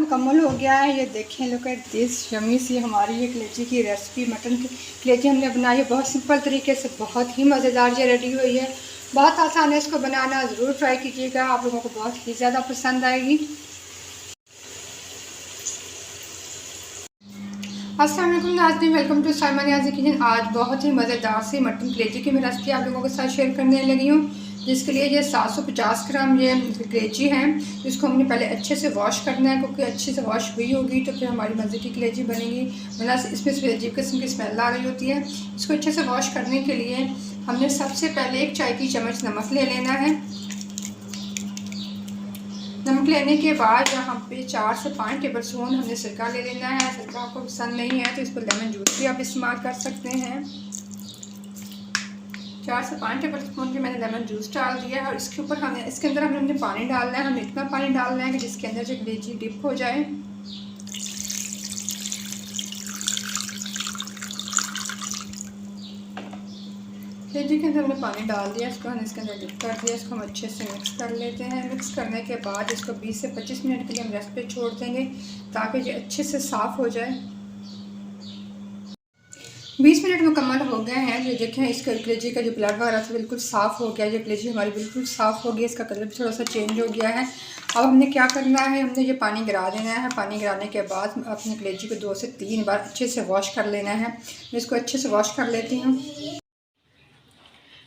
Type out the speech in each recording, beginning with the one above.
मुकम्मल हो गया है। ये देखें, लुक एट दिस यम्मी सी हमारी ये कलेजी की रेसिपी, मटन की कलेजी हमने बनाई है बहुत सिंपल तरीके से, बहुत ही मज़ेदार ये रेडी हुई है। बहुत आसान है इसको बनाना, ज़रूर ट्राई कीजिएगा, आप लोगों को बहुत ही ज़्यादा पसंद आएगी। अस्सलाम वालेकुम नाज़रीन, welcome to Saima Niazi kitchen. आज बहुत ही मज़ेदार सी मटन कलेजी की मैं रेसिपी आप लोगों के साथ शेयर करने लगी हूँ, जिसके लिए ये 750 ग्राम ये कलेजी है। इसको हमने पहले अच्छे से वॉश करना है, क्योंकि अच्छे से वॉश हुई होगी तो फिर हमारी मज़े की कलेजी बनेगी, वरना इसमें से अजीब किस्म की स्मेल आ रही होती है। इसको अच्छे से वॉश करने के लिए हमने सबसे पहले 1 चाय की चम्मच नमक ले लेना है। नमक लेने के बाद यहाँ पे 4 से 5 टेबल स्पून हमने सिरका ले लेना है। सिरका आपको पसंद नहीं है तो इस पर लेमन जूस भी आप इस्तेमाल कर सकते हैं। 4 से 5 टेबल स्पून की मैंने लेमन जूस डाल दिया है, और इसके ऊपर इसके अंदर हमने पानी डालना है। हमें इतना पानी डालना है कि जिसके अंदर से कलेजी डिप हो जाए। कलेजी के अंदर हमने पानी डाल दिया, इसको हमने इसके अंदर डिप कर दिया। इसको हम अच्छे से मिक्स कर लेते हैं। मिक्स करने के बाद इसको 20 से 25 मिनट के लिए हम रेस्ट पे छोड़ देंगे, ताकि ये अच्छे से साफ़ हो जाए। 20 मिनट मुकम्मल हो गए हैं। ये देखें, इसका कलेजी का जो ब्लड वगैरह था बिल्कुल साफ़ हो गया। ये कलेजी हमारी बिल्कुल साफ़ हो गई, इसका कलर भी थोड़ा सा चेंज हो गया है। अब हमने क्या करना है, हमने ये पानी गिरा देना है। पानी गिराने के बाद अपनी कलेजी को 2 से 3 बार अच्छे से वॉश कर लेना है। मैं इसको अच्छे से वॉश कर लेती हूँ।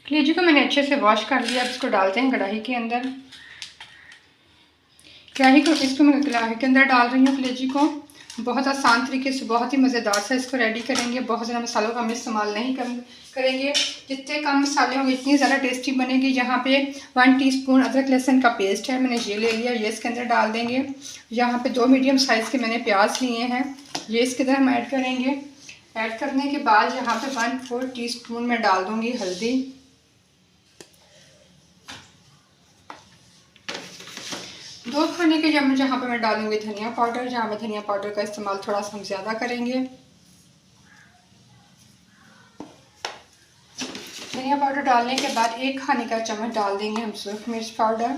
कलेजी को मैंने अच्छे से वॉश कर लिया। अब इसको डालते हैं कढ़ाई के अंदर। इसको मैं कढ़ाई के अंदर डाल रही हूँ कलेजी को। बहुत आसान तरीके से, बहुत ही मज़ेदार से इसको रेडी करेंगे। बहुत ज़्यादा मसालों का हम इस्तेमाल नहीं करेंगे। जितने कम मसाले होंगे इतनी ज़्यादा टेस्टी बनेगी। यहाँ पे 1 टीस्पून अदरक लहसुन का पेस्ट है, मैंने ये ले लिया, ये इसके अंदर डाल देंगे। यहाँ पे 2 मीडियम साइज़ के मैंने प्याज लिए हैं, ये इसके अंदर हम ऐड करेंगे। ऐड करने के बाद यहाँ पे 1/4 टीस्पून मैं डाल दूँगी हल्दी। 2 खाने के चम्मच यहाँ पे मैं डालूंगी धनिया पाउडर। जहाँ पे धनिया पाउडर का इस्तेमाल थोड़ा सा हम ज़्यादा करेंगे। धनिया पाउडर डालने के बाद 1 खाने का चम्मच डाल देंगे हम सुरख मिर्च पाउडर।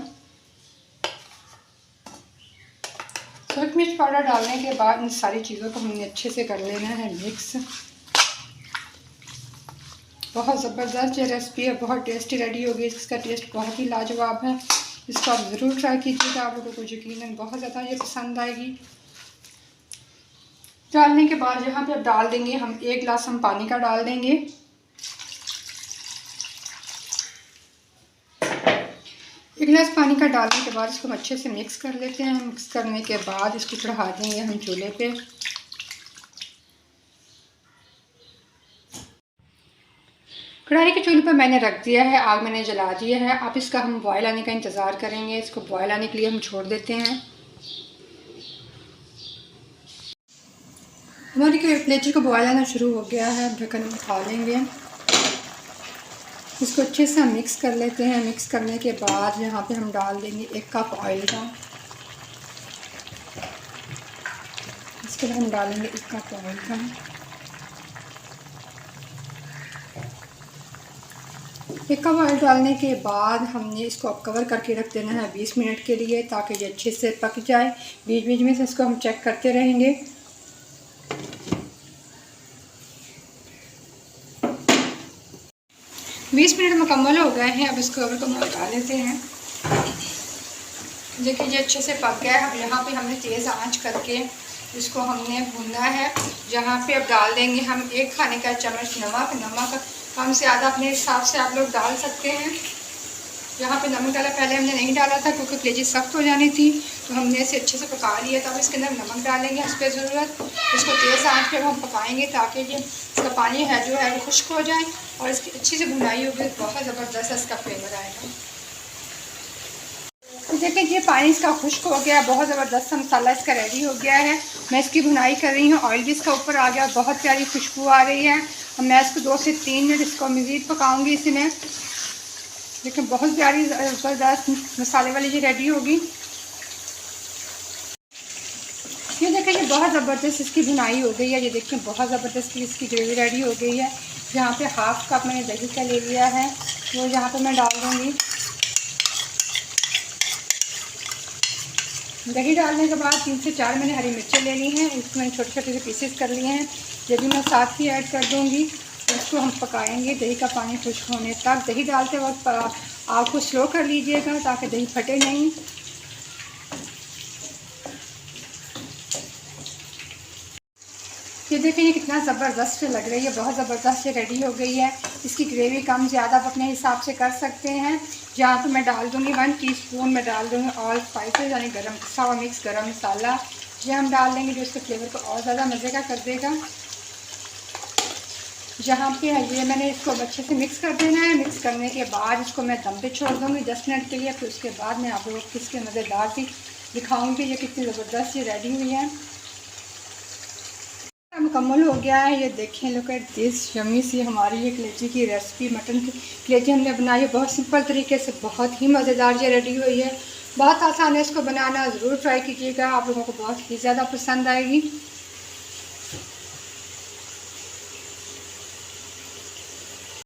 सुरख मिर्च पाउडर डालने के बाद इन सारी चीज़ों को हमने अच्छे से कर लेना है मिक्स। बहुत ज़बरदस्त ये रेसिपी है, बहुत टेस्टी रेडी होगी। इसका टेस्ट बहुत ही लाजवाब है। इसको आप ज़रूर ट्राई कीजिएगा, आप लोगों को यकीनन बहुत ज़्यादा ये पसंद आएगी। डालने के बाद यहाँ पे अब डाल देंगे हम 1 गिलास हम पानी का डाल देंगे। 1 गिलास पानी का डालने के बाद इसको हम अच्छे से मिक्स कर लेते हैं। मिक्स करने के बाद इसको चढ़ा देंगे हम चूल्हे पे। कढ़ाई के चूल्हे पर मैंने रख दिया है, आग मैंने जला दिया है। अब इसका हम बॉयल आने का इंतज़ार करेंगे। इसको बॉयल आने के लिए हम छोड़ देते हैं। हमारी कलेजी को बॉयल आना शुरू हो गया है, ढक्कन उठा लेंगे। इसको अच्छे से हम मिक्स कर लेते हैं। मिक्स करने के बाद यहाँ पे हम डाल देंगे 1 कप ऑयल का। इसके बाद हम डालेंगे 1 कप ऑयल का। 1 कप ऑयल डालने के बाद हमने इसको अब कवर करके रख देना है 20 मिनट के लिए, ताकि ये अच्छे से पक जाए। बीच बीच में से इसको हम चेक करते रहेंगे। बीस मिनट मुकम्मल हो गए हैं। अब इस कवर को हम हटा लेते हैं। देखिए ये अच्छे से पक गया है। अब यहाँ पे हमने तेज़ आंच करके इसको हमने भूनना है। यहाँ पे अब डाल देंगे हम 1 खाने का चम्मच नमक। नमक कम से ज़्यादा अपने हिसाब से आप लोग डाल सकते हैं। यहाँ पे नमक डाला, पहले हमने नहीं डाला था क्योंकि कलेजी सख्त हो जानी थी, तो हमने इसे अच्छे से पका लिया था। अब इसके अंदर नमक डालेंगे इस पर ज़रूरत। इसको तेज़ आंच पे हम पकाएंगे, ताकि ये इसका पानी है जो है वो खुश्क हो जाए, और इसकी अच्छी से भुनाई होगी, बहुत ज़बरदस्त इसका फ्लेवर आएगा। तो देखिए ये पानी इसका खुश्क हो गया, बहुत ज़बरदस्त मसाला इसका रेडी हो गया है। मैं इसकी भुनाई कर रही हूँ, ऑयल भी इसका ऊपर आ गया, बहुत प्यारी खुशबू आ रही है। अब मैं इसको 2 से 3 मिनट इसको मज़ीद पकाऊंगी इसमें। लेकिन बहुत प्यारी ज़बरदस्त मसाले वाली ये रेडी होगी। ये देखें, ये बहुत ज़बरदस्त इसकी भुनाई हो गई है। ये देखें बहुत ज़बरदस्त इसकी ग्रेवी रेडी हो गई है। यहाँ पे 1/2 कप मैंने दही का ले लिया है, वो यहाँ पे मैं डाल दूँगी। दही डालने के बाद 3 से 4 मैंने हरी मिर्चें ले ली हैं, इसको मैंने छोटे छोटे से पीसेस कर लिए हैं। ये भी मैं साथ ही ऐड कर दूँगी। इसको हम पकाएंगे दही का पानी खुश्क होने तक। दही डालते वक्त आग को स्लो कर लीजिएगा ताकि दही फटे नहीं। ये देखिए ये कितना ज़बरदस्त लग रही है, बहुत ज़बरदस्त ये रेडी हो गई है। इसकी ग्रेवी कम ज़्यादा आप अपने हिसाब से कर सकते हैं। यहाँ पे मैं डाल दूँगी 1 टीस्पून मैं डाल दूँगी ऑल स्पाइसेस यानी गरम पिसा हुआ मिक्स गरम मसाला। ये हम डाल देंगे जो इसके फ्लेवर को और ज़्यादा मज़े का कर देगा। जहाँ पे ये मैंने इसको अच्छे से मिक्स कर देना है। मिक्स करने के बाद इसको मैं दम पे छोड़ दूँगी 10 मिनट के लिए। फिर उसके बाद मैं आप लोगों को किसके मज़ेदार सी दिखाऊँगी ये कितनी ज़बरदस्त ये रेडी हुई है। मुकम्मल हो गया है। ये देखें, लुक एट दिस यम्मी सी हमारी ये कलेजी की रेसिपी, मटन की कलेजी हमने बनाई है बहुत सिंपल तरीके से, बहुत ही मज़ेदार ये रेडी हुई है। बहुत आसान है इसको बनाना, ज़रूर ट्राई कीजिएगा, आप लोगों को बहुत ही ज़्यादा पसंद आएगी।